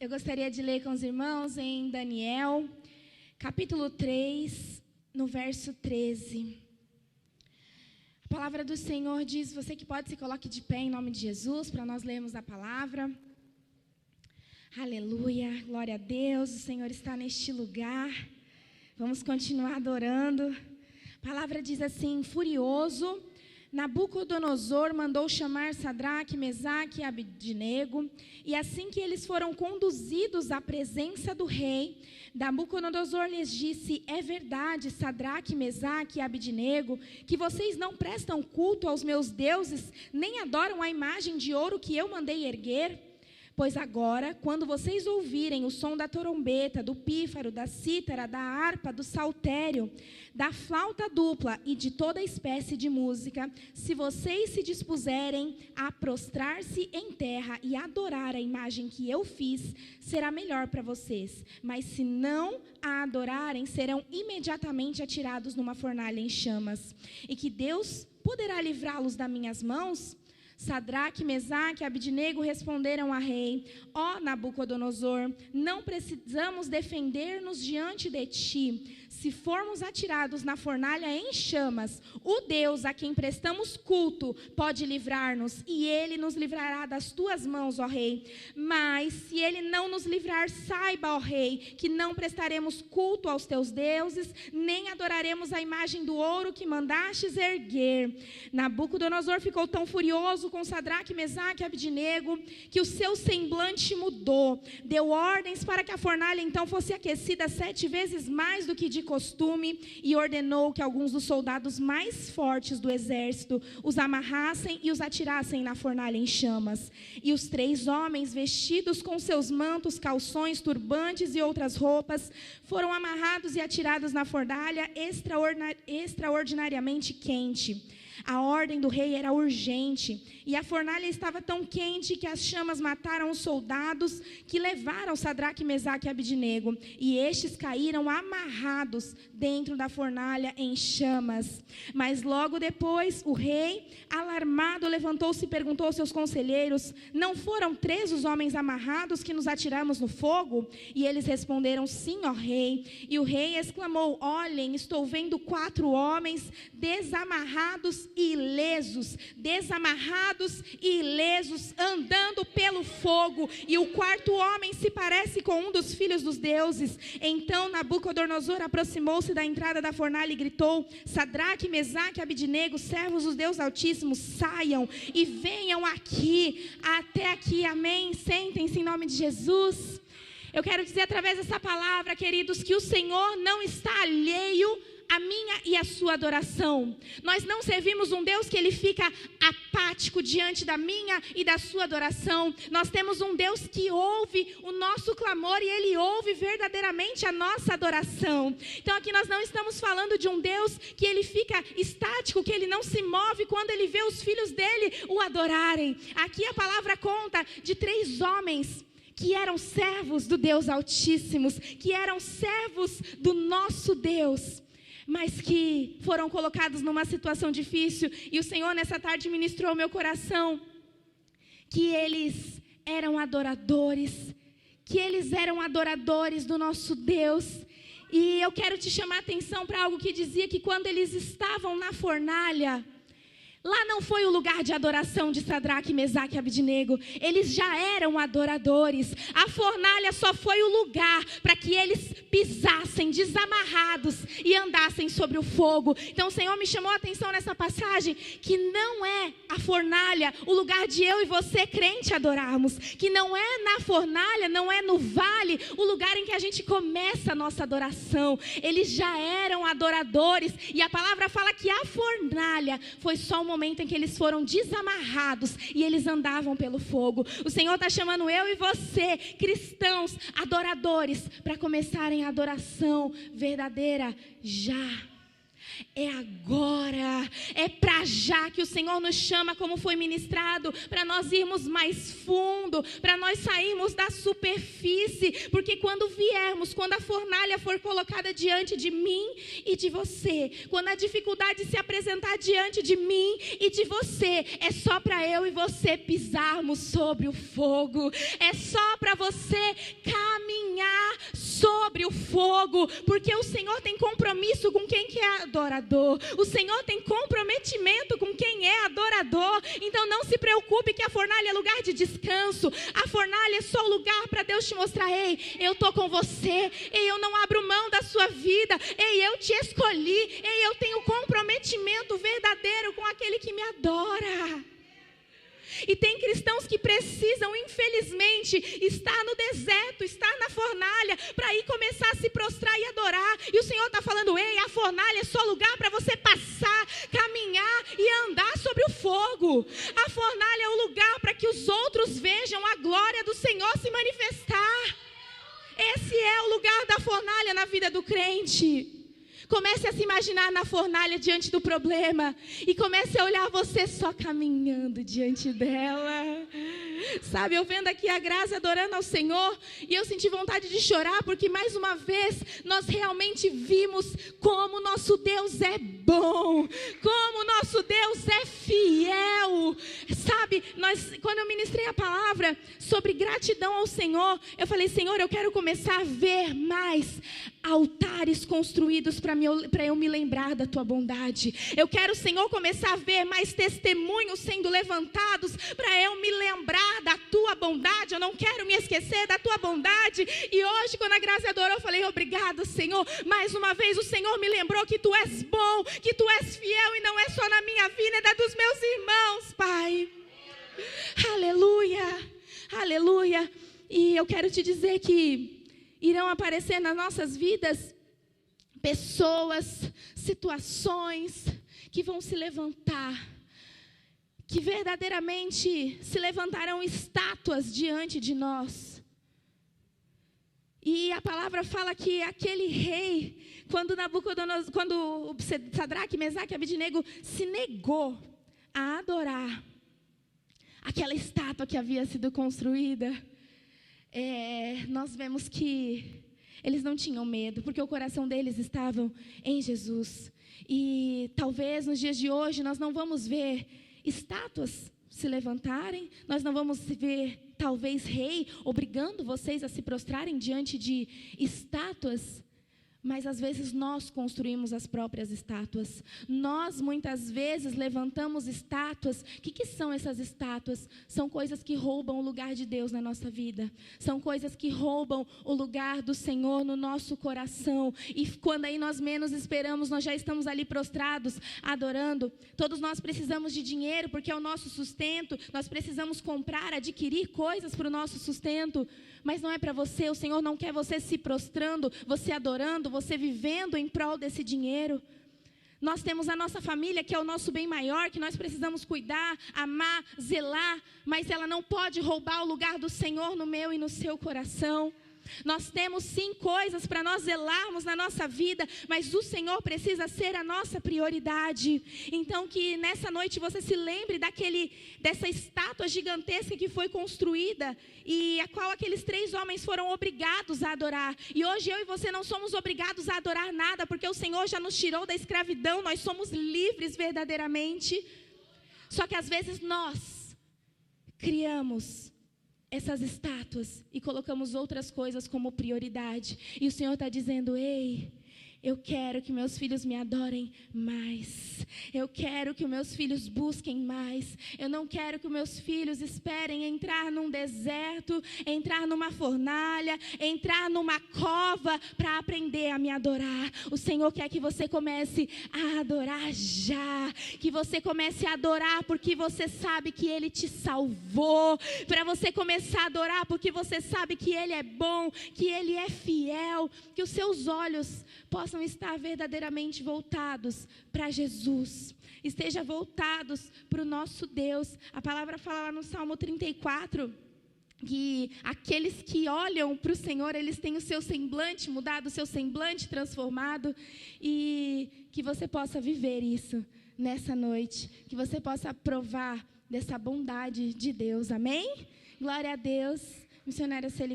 Eu gostaria de ler com os irmãos em Daniel, capítulo 3, no verso 13. A palavra do Senhor diz, você que pode se coloque de pé em nome de Jesus, para nós lermos a palavra. Aleluia, glória a Deus, o Senhor está neste lugar. Vamos continuar adorando. A palavra diz assim, furioso, Nabucodonosor mandou chamar Sadraque, Mesaque e Abidnego, e assim que eles foram conduzidos à presença do rei, Nabucodonosor lhes disse, é verdade, Sadraque, Mesaque e Abidnego, que vocês não prestam culto aos meus deuses, nem adoram a imagem de ouro que eu mandei erguer? Pois agora, quando vocês ouvirem o som da trombeta, do pífaro, da cítara, da harpa, do saltério, da flauta dupla e de toda espécie de música, se vocês se dispuserem a prostrar-se em terra e adorar a imagem que eu fiz, será melhor para vocês. Mas se não a adorarem, serão imediatamente atirados numa fornalha em chamas. E que Deus poderá livrá-los das minhas mãos? Sadraque, Mesaque e Abidnego responderam a rei, ó Nabucodonosor, não precisamos defender-nos diante de ti. Se formos atirados na fornalha em chamas, o Deus a quem prestamos culto pode livrar-nos, e ele nos livrará das tuas mãos, ó rei. Mas se ele não nos livrar, saiba, ó rei, que não prestaremos culto aos teus deuses, nem adoraremos a imagem do ouro que mandastes erguer. Nabucodonosor ficou tão furioso com Sadraque, Mesaque e Abidnego, que o seu semblante mudou. Deu ordens para que a fornalha então fosse aquecida 7 vezes mais do que de costume, e ordenou que alguns dos soldados mais fortes do exército os amarrassem e os atirassem na fornalha em chamas. E os 3 homens, vestidos com seus mantos, calções, turbantes e outras roupas, foram amarrados e atirados na fornalha extraordinariamente quente. A ordem do rei era urgente, e a fornalha estava tão quente que as chamas mataram os soldados que levaram Sadraque, Mesaque e Abidnego, e estes caíram amarrados dentro da fornalha em chamas. Mas logo depois, o rei, alarmado, levantou-se e perguntou aos seus conselheiros, não foram 3 os homens amarrados que nos atiramos no fogo? E eles responderam, sim, ó rei. E o rei exclamou, olhem, estou vendo 4 homens desamarrados e ilesos, desamarrados e ilesos, andando pelo fogo, e o 4º homem se parece com um dos filhos dos deuses. Então Nabucodonosor aproximou-se da entrada da fornalha e gritou, Sadraque, Mesaque e Abidnego, servos dos Deus Altíssimos, saiam e venham aqui, até aqui, amém? Sentem-se em nome de Jesus. Eu quero dizer através dessa palavra, queridos, que o Senhor não está alheio a minha e a sua adoração. Nós não servimos um Deus que ele fica apático diante da minha e da sua adoração. Nós temos um Deus que ouve o nosso clamor e ele ouve verdadeiramente a nossa adoração. Então aqui nós não estamos falando de um Deus que ele fica estático, que ele não se move quando ele vê os filhos dele o adorarem. Aqui a palavra conta de 3 homens que eram servos do Deus Altíssimo, que eram servos do nosso Deus, mas que foram colocados numa situação difícil, e o Senhor nessa tarde ministrou ao meu coração, que eles eram adoradores, do nosso Deus. E eu quero te chamar a atenção para algo que dizia que quando eles estavam na fornalha, lá não foi o lugar de adoração de Sadraque, Mesaque e Abidnego. Eles já eram adoradores. A fornalha só foi o lugar para que eles pisassem desamarrados e andassem sobre o fogo. Então o Senhor me chamou a atenção nessa passagem que não é a fornalha o lugar de eu e você, crente, adorarmos. Que não é na fornalha, não é no vale o lugar em que a gente começa a nossa adoração. Eles já eram adoradores, e a palavra fala que a fornalha foi só um momento em que eles foram desamarrados e eles andavam pelo fogo. O Senhor está chamando eu e você, cristãos, adoradores, para começarem a adoração verdadeira já. É agora, é para já que o Senhor nos chama, como foi ministrado, para nós irmos mais fundo, para nós sairmos da superfície, porque quando viermos, quando a fornalha for colocada diante de mim e de você, quando a dificuldade se apresentar diante de mim e de você, é só para eu e você pisarmos sobre o fogo, é só para você caminhar sobre o fogo, porque o Senhor tem compromisso com quem que é adorador, o Senhor tem comprometimento com quem é adorador. Então não se preocupe que a fornalha é lugar de descanso, a fornalha é só lugar para Deus te mostrar: ei, eu estou com você, ei, eu não abro mão da sua vida, ei, eu te escolhi, ei, eu tenho comprometimento verdadeiro com aquele que me adora. E tem cristãos que precisam, infelizmente, estar no deserto, estar na fornalha, para ir começar a se prostrar e adorar. E o Senhor está falando: ei, a fornalha é só lugar para você passar, caminhar e andar sobre o fogo. A fornalha é o lugar para que os outros vejam a glória do Senhor se manifestar. Esse é o lugar da fornalha na vida do crente. Comece a se imaginar na fornalha diante do problema e comece a olhar você só caminhando diante dela. Sabe, eu vendo aqui a Graça adorando ao Senhor e eu senti vontade de chorar, porque mais uma vez nós realmente vimos como nosso Deus é bom, como nosso Deus é fiel. Sabe, quando eu ministrei a palavra sobre gratidão ao Senhor, eu falei: Senhor, eu quero começar a ver mais altares construídos para eu me lembrar da tua bondade. Eu quero, Senhor, começar a ver mais testemunhos sendo levantados para eu me lembrar da tua bondade. Eu não quero me esquecer da tua bondade. E hoje, quando a Graça adorou, eu falei: obrigado, Senhor. Mais uma vez o Senhor me lembrou que tu és bom, que tu és fiel, e não é só na minha vida, é da dos meus irmãos, Pai. Aleluia, aleluia. E eu quero te dizer que irão aparecer nas nossas vidas pessoas, situações que vão se levantar, que verdadeiramente se levantarão estátuas diante de nós. E a palavra fala que aquele rei, quando Sadraque, Mesaque e Abednego se negou a adorar aquela estátua que havia sido construída, nós vemos que eles não tinham medo, porque o coração deles estava em Jesus. E talvez nos dias de hoje nós não vamos ver estátuas se levantarem, nós não vamos ver talvez rei obrigando vocês a se prostrarem diante de estátuas, mas às vezes nós construímos as próprias estátuas. Nós muitas vezes levantamos estátuas. O que são essas estátuas? São coisas que roubam o lugar de Deus na nossa vida. São coisas que roubam o lugar do Senhor no nosso coração. E quando aí nós menos esperamos, nós já estamos ali prostrados, adorando. Todos nós precisamos de dinheiro, porque é o nosso sustento. Nós precisamos comprar, adquirir coisas para o nosso sustento. Mas não é para você. O Senhor não quer você se prostrando, você adorando, você vivendo em prol desse dinheiro. Nós temos a nossa família, que é o nosso bem maior, que nós precisamos cuidar, amar, zelar, mas ela não pode roubar o lugar do Senhor no meu e no seu coração. Nós temos sim coisas para nós zelarmos na nossa vida, mas o Senhor precisa ser a nossa prioridade. Então que nessa noite você se lembre dessa estátua gigantesca que foi construída e a qual aqueles 3 homens foram obrigados a adorar. E hoje eu e você não somos obrigados a adorar nada, porque o Senhor já nos tirou da escravidão, nós somos livres verdadeiramente. Só que às vezes nós criamos essas estátuas e colocamos outras coisas como prioridade. E o Senhor está dizendo: ei, eu quero que meus filhos me adorem mais. Eu quero que os meus filhos busquem mais. Eu não quero que os meus filhos esperem entrar num deserto, entrar numa fornalha, entrar numa cova para aprender a me adorar. O Senhor quer que você comece a adorar já. Que você comece a adorar porque você sabe que Ele te salvou. Para você começar a adorar porque você sabe que Ele é bom, que Ele é fiel. Que os seus olhos possam estar verdadeiramente voltados para Jesus, esteja voltados para o nosso Deus. A palavra fala lá no Salmo 34, que aqueles que olham para o Senhor, eles têm o seu semblante mudado, o seu semblante transformado, e que você possa viver isso nessa noite, que você possa provar dessa bondade de Deus, amém? Glória a Deus. Missionária Celi.